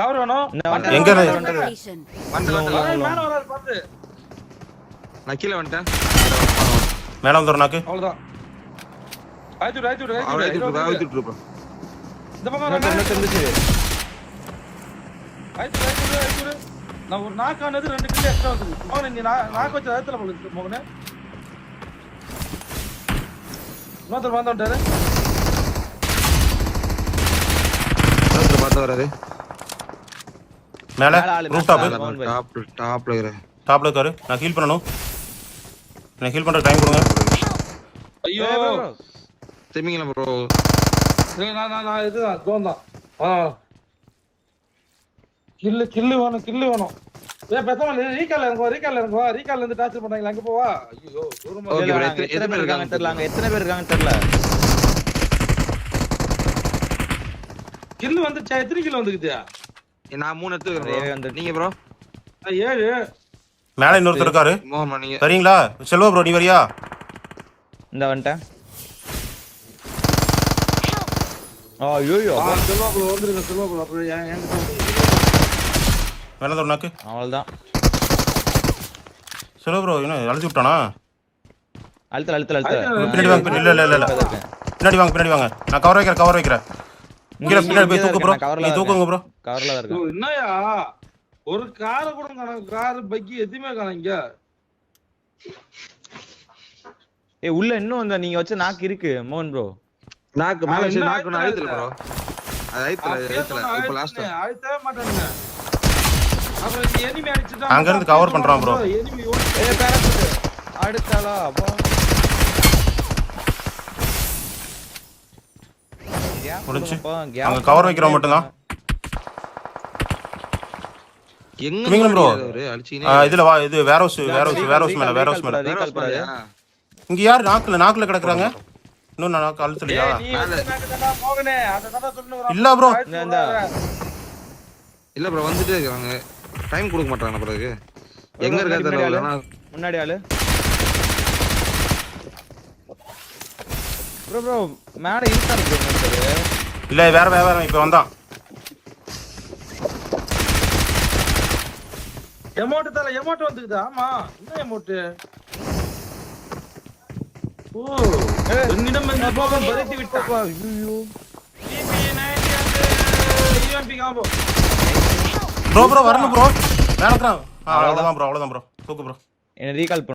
Cover வேணும். எங்க மேல வராது பாத்து. நான் கீழ வந்துட்டேன். மேல வந்துற நாக்கு. அவ்வளவுதான். ஆயிட்டு. இந்த பக்கம் இருந்துச்சு. ஆயிட்டு. நான் ஒரு நாக்கானது 2 கிலோ எக்ஸ்ட்ரா வந்து. மோகனே நீ நாக்கு வச்ச இடத்துல போடு மோகனே. நோத்தர் வந்துட்டாரு. நோத்தர் பாத்து வராரு. மேல ரூஃப் டாப்ல இருக்காரு. நான் ஹீல் பண்ணனும். நான் ஹீல் பண்ற டைம் கொடுங்க. ஐயோ செமிங்களா ப்ரோ. நான் இதுதான் கோந்தா. கில்லு வேணும். பேசாம ரீகால் இருந்து டார்ச்சர் பண்ணாங்க. அங்க போவா. ஐயோ தூரமா. Okay bro. எத்தனை பேர் இருக்காங்கன்னு தெரியல. கில்லு வந்துச்சா? எத்தனை கிலோ வந்துக்குது? நான் 3 எடுத்துக்கிறேன். நீங்க ப்ரோ? 7. மேல இன்னொருத்தர் இருக்காரு. மோகன் நீங்க வரீங்களா? செல்வா ப்ரோ நீ வரியா? இந்த வந்துட்டேன். ஐயோ செல்வா ப்ரோ வந்துருங்க. அப்புறம் என்கிட்ட மேல வந்துற நாக்கு. அவ்வளவுதான். செல்வா ப்ரோ என்ன அழுத்தி விட்டானா? அழுத்தல. பின்னாடி வாங்க. இல்ல. பின்னாடி வாங்க. நான் கவர் வைக்கிறேன். இங்க பின்னாடி போய் தூக்கு ப்ரோ. நீ தூக்குங்க ப்ரோ. கவர்ல தான் இருக்கு. என்னயா ஒரு காரை கூட காணோம். கார் பைக் எதுவுமே காணோம் இங்க. உள்ள இன்னும் அந்த நீங்க வச்ச நாக்கு இருக்கு மோகன் ப்ரோ. நாக்கு மேல வச்சு நாக்கு நான் அழுத்தல ப்ரோ. அது அழுத்தல. இப்போ லாஸ்ட் அழுத்தவே மாட்டானுங்க. அப்புறம் எனிமி அடிச்சிட்டா அங்க இருந்து கவர் பண்றான் ப்ரோ. எனிமி ஓடி பேரஷூட் அடிச்சாலா அப்போ முடிஞ்சு. அங்க கவர் வைக்கிறோம் மட்டும் தான். எங்க ப்ரோ அடிச்சீங்க? இதுல வா. இது வேர் ஹவுஸ் மேல. இங்க யார் நாக்குல கிடக்குறாங்க? இன்னும் நாக்கு அழுத்தலையா? மோகனே அததான் சொல்லுங்க. இல்ல ப்ரோ. இல்ல ப்ரோ வந்துட்டே இருக்காங்க. டைம் கொடுக்க மாட்டாங்க பிறகு. எங்க இருக்காரு தெரியல. முன்னாடி ஆளு ப்ரோ மேல இருக்காரு. இல்ல வேற இப்ப வந்தான். எமோட் வந்துக்குது. ஆமா என்ன எமோட்? ஓ என்னிடம் வந்து போகம் பரித்தி விட்டா. ஐயோ ஈஎம்பி காம்போ. ப்ரோ வரணும் ப்ரோ. மேல இருக்கறான். அவ்வளவுதான் ப்ரோ. தூக்கு ப்ரோ. என்ன ரீகால்